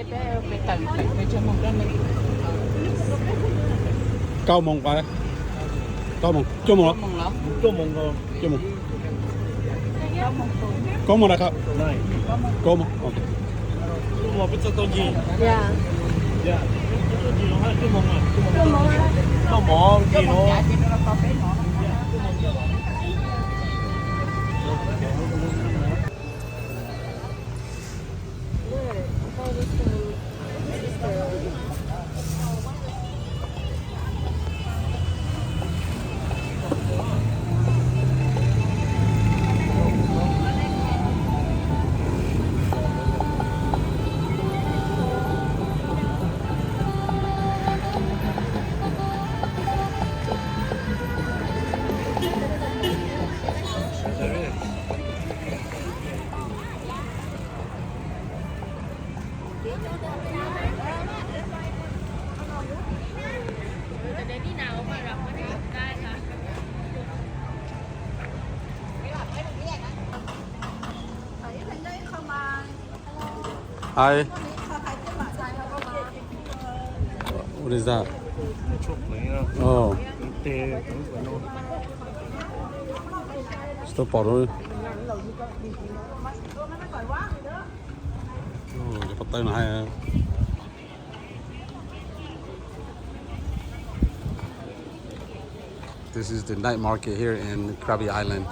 9 โมงไป9 โมงชั่วโมงเหรอ ชั่วโมงก็ ชั่วโมง9 โมงนะครับ ได้ 9 โมงโอเค ชั่วโมงเป็นตัวจี Yeah. จ้ะตัวจีเราให้ชั่วโมงอ่ะชั่วโมงกี่โล Hi. What is that? Oh. Stop bottle. Oh, cái tay nó hay à. This is the night market here in Krabi Island.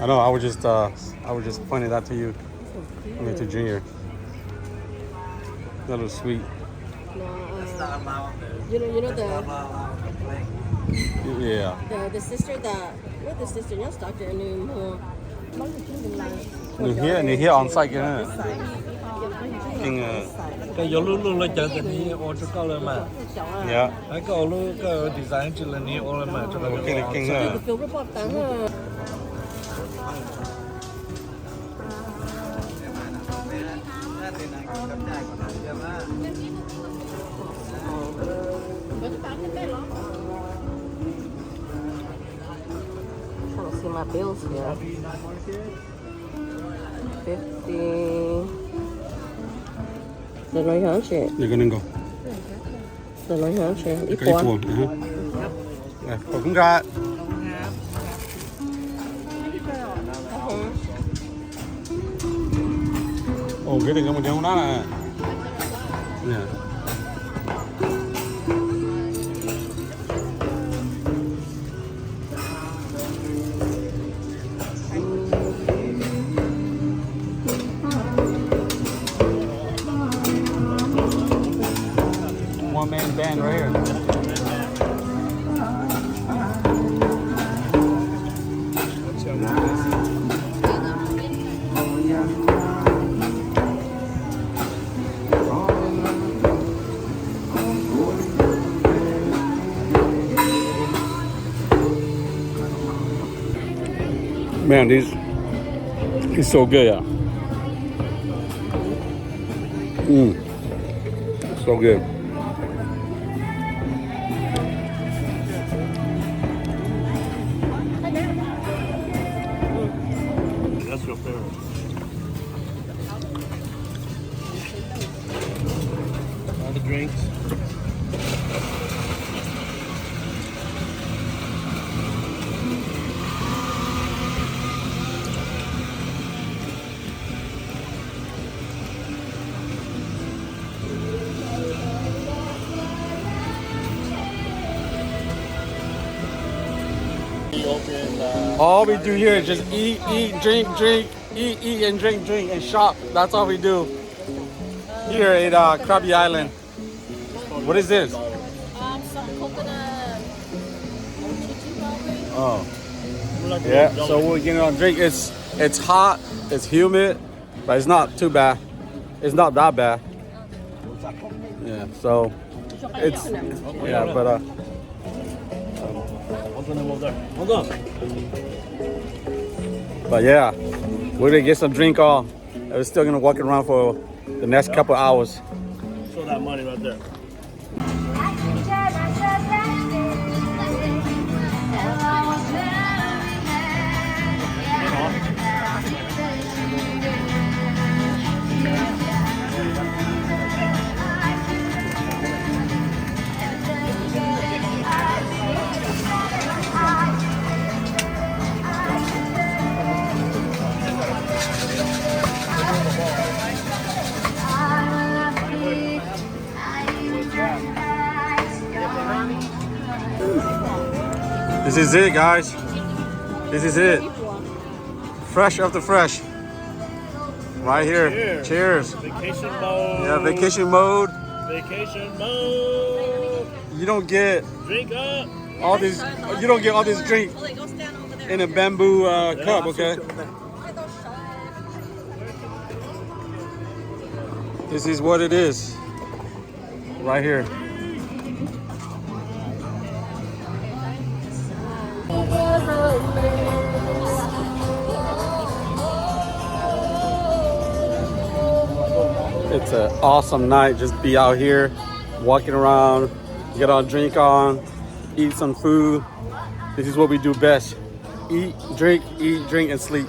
I know. I was just pointing that to you. I mean, to Junior. That was sweet. You know Yeah. the sister that what the sister nhớ doctor in Ni here on site cái này. cái giờ luôn là chờ cái này ô cho cao lên mà Yeah. cái luôn cái design chỉ là này ô lên mà cho nó Kinh the này. film report tán Trying to see my bills here. 50. Được nói hả chị? You're gonna go. Được nói hả chị? Ít Cái quá. buồn. Có cũng ra. Ồ, cái này có một điều đó là. Yeah. One man band right here. Man, these so good, yeah. So good. That's your favorite. All the drinks. All we do here is just eat, drink, eat, and drink, and shop. That's all we do here at Krabi Island. What is this? Some coconut. Oh, yeah. So we're getting on drink. It's hot. It's humid. but it's not too bad. It's not that bad. Yeah, so it's yeah, but Hold on. but yeah, we're gonna get some drink on. We're still gonna walk around for the next couple hours. Show that money right there. This is it, guys. This is it. Fresh after fresh. Right here. Cheers. Vacation mode. Yeah, vacation mode. Vacation mode. You don't get Drink up. all these. You don't get all this drink in a bamboo cup, okay? This is what it is. Right here. It's an awesome night. Just be out here, walking around, get our drink on, eat some food. This is what we do best. Eat, drink, and sleep.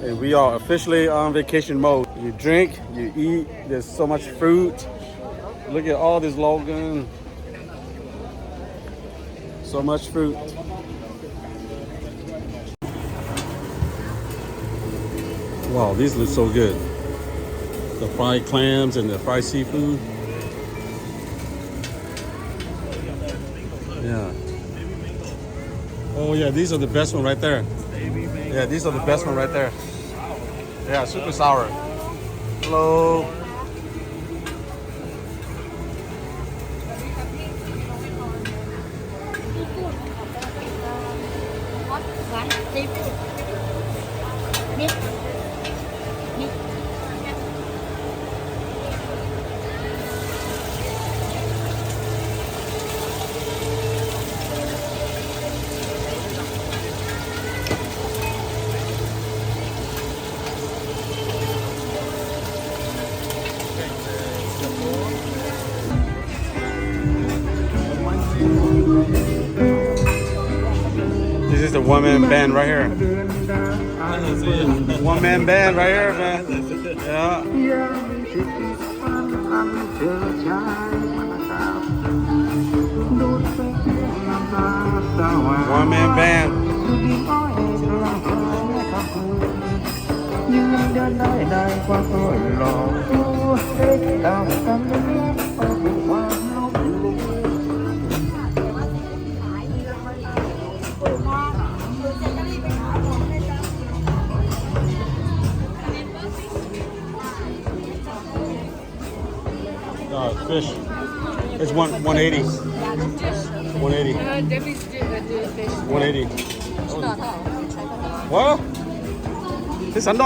And we are officially on vacation mode. You drink, you eat, there's so much fruit. Look at all this Logan. So much fruit. Wow, these look so good. The fried clams and the fried seafood. Yeah. Oh yeah, these are the best one right there. Yeah, these are the best one right there. Yeah, super sour. Hello. This is the one-man band right here. One-man band right here, man. Yeah. One-man band. Fish. It's 180. 180. 180. What? This $1.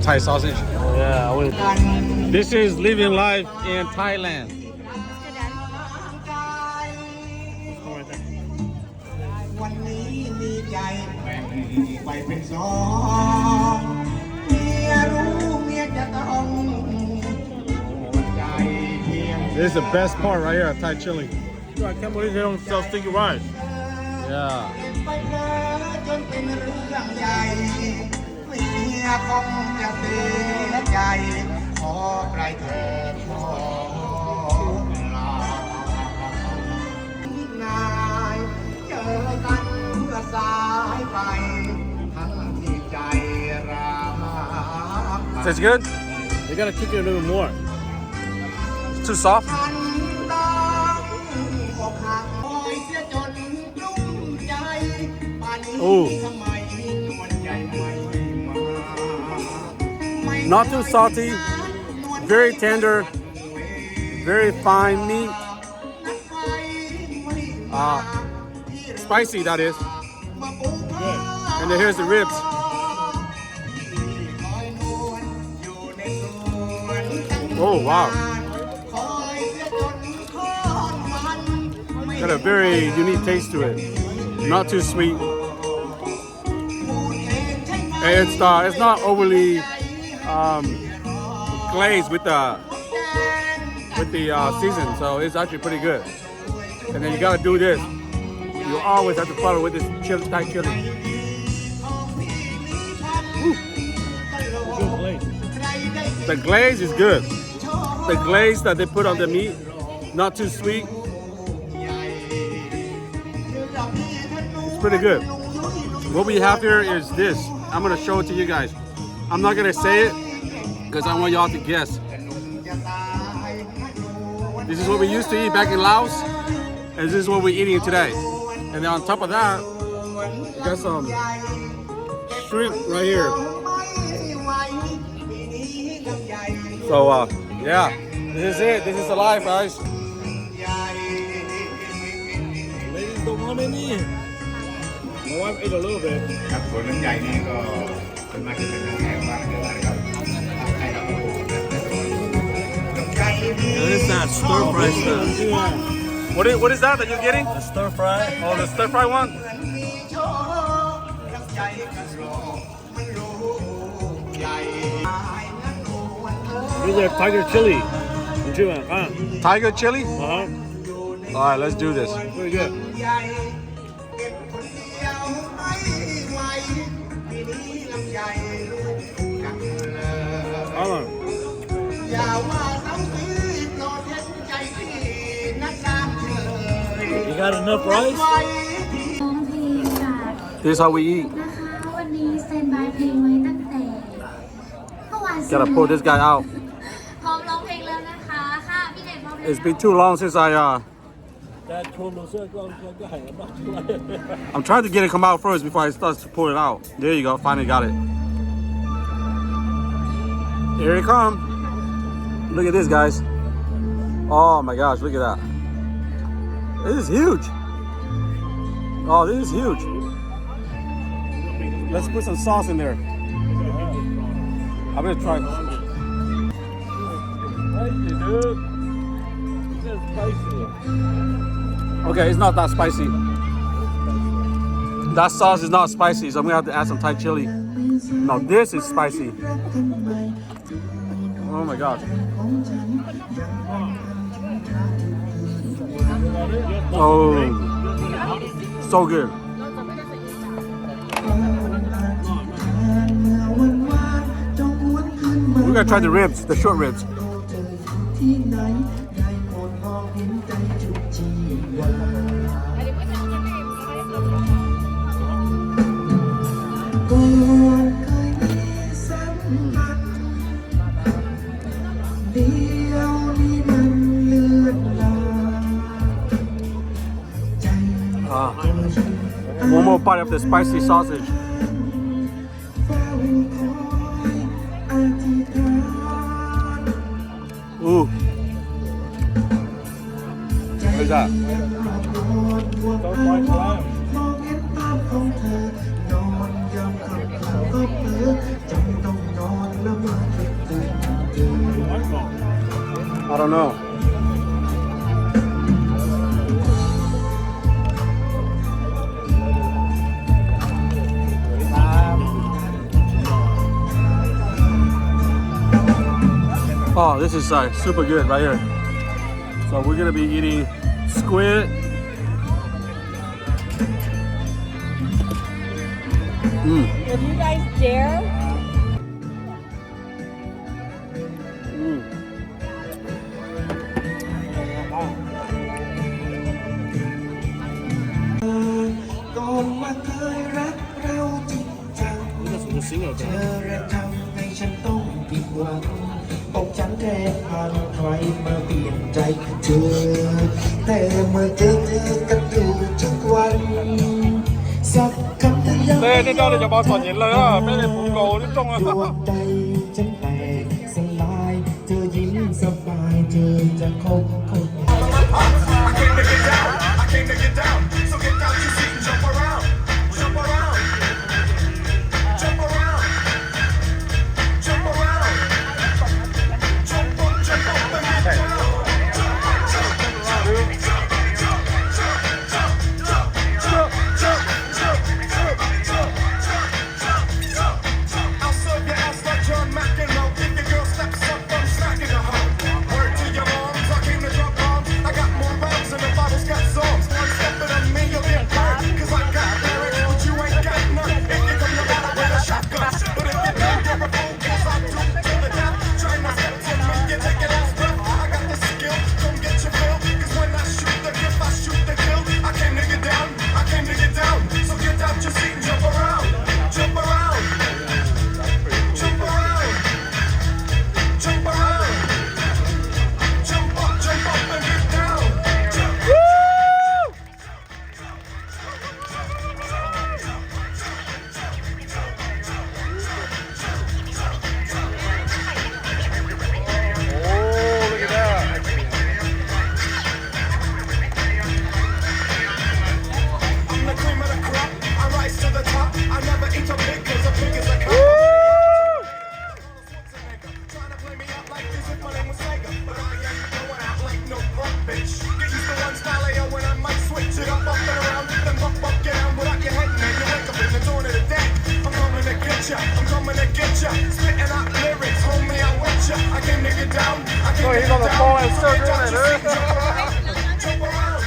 Thai sausage. Yeah, This is living life in Thailand. This is the best part right here of Thai chili. I can't believe they don't sell sticky rice. Yeah. คงจะเสียใจขอไกลเถิดขอลานายเจอกันเมื่อสายไปทั้งที่ใจรัก Tastes good? You gotta cook it a little more. It's too soft. ฉันต้องอกหักคอยเสียจนกลุ้มใจป่านนี้ Ooh. ทำไมนวลใจไม่มา Not too salty. Very tender. Very fine meat. Spicy, that is. And then here's the ribs. Oh, wow. Got a very unique taste to it. Not too sweet. And it's not overly glazed with the season, so it's actually pretty good. And then you gotta do this. You always have to follow with this chili, Thai chili. Woo. Good place. The glaze is good. The glaze that they put on the meat, not too sweet. It's pretty good. What we have here is this. I'm gonna show it to you guys. I'm not gonna say it because I want y'all to guess. This is what we used to eat back in Laos, and this is what we're eating today. And then on top of that, we got some shrimp right here. So yeah, this is it. This is the life, guys. Ladies don't want any. My wife ate a little bit. ครับส่วนน้ำใหญ่นี่ก็เป็นมาที่เป็นน้ำแข็งมากเลยนะครับใครเราก็รู้น้ำใจดี What is that? Stir fry stuff. What is that you're getting? The stir fry. Oh, the stir fry one. มีโชคน้ำใจกันรอมันรู้ใหญ่ These are tiger chili. Tiger chili. Uh-huh. All right, let's do this. Very good. ใหญ่เก็บคนเดียวไม่ไหวปีนี้ลำใหญ่ลูกกันเลย Hold on. อย่าว่าเสาสีโปรดเห็นใจพี่นักสร้างเธอ You got enough rice? ไว้ ร้องเพลงจาก This is how we eat. นะคะวันนี้สแตนบายเพลงไว้ตั้งแต่เมื่อวาน Gotta pull this guy out. พร้อมร้องเพลงแล้วนะคะค่ะพี่เด็กพร้อมเพลง It's been too long since That chorizo go ahead. I'm trying to get it come out first before I start to pull it out. There you go. Finally got it. Here it come. Look at this, guys. Oh my gosh, look at that. This is huge. Oh, this is huge. Let's put some sauce in there. I'm gonna try. Spicy, dude. It's spicy. Okay, it's not that spicy. That sauce is not spicy, so I'm gonna have to add some Thai chili. No, this is spicy. Oh my gosh. Oh, so good. We're gonna try the ribs, the short ribs. One more bite of the spicy sausage. Ooh. What is that? Stir fried lamb. I don't know. Oh, this is super good right here. So we're gonna be eating squid. If you guys dare, Singha เธอระทำให้ฉันต้องผิดหวังอกฉันแทบพังใครมาเปลี่ยนใจเธอแต่เมื่อเจอกันอยู่ทุกวันสักคำที่ยัง Đây, đi đâu để cho bao soạn nhìn lời á, mấy này phụ cầu đi trong ดว á. งใจฉันแตกสลายเธอยิ้มสบายเธอจะคบคน I'm coming to get ya. Spitting out lyrics, homie, I'm with ya. I came to get down. I came to get down. He's on the phone and still doing it, Jump around.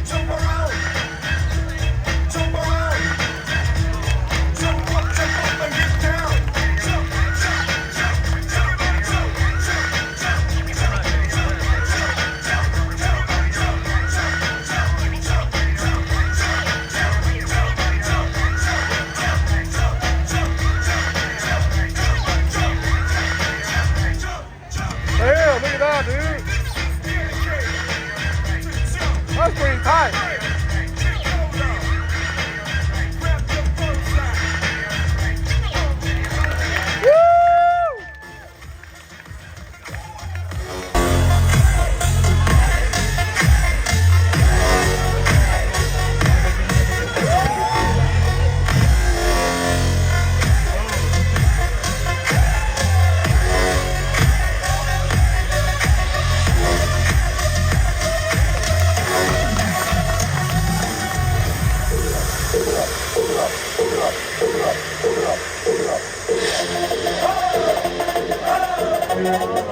Jump around. Jump around. Jump up and get down. Jump, jump, jump, jump, jump, jump, Damn, look at that, dude. That's pretty tight. jump.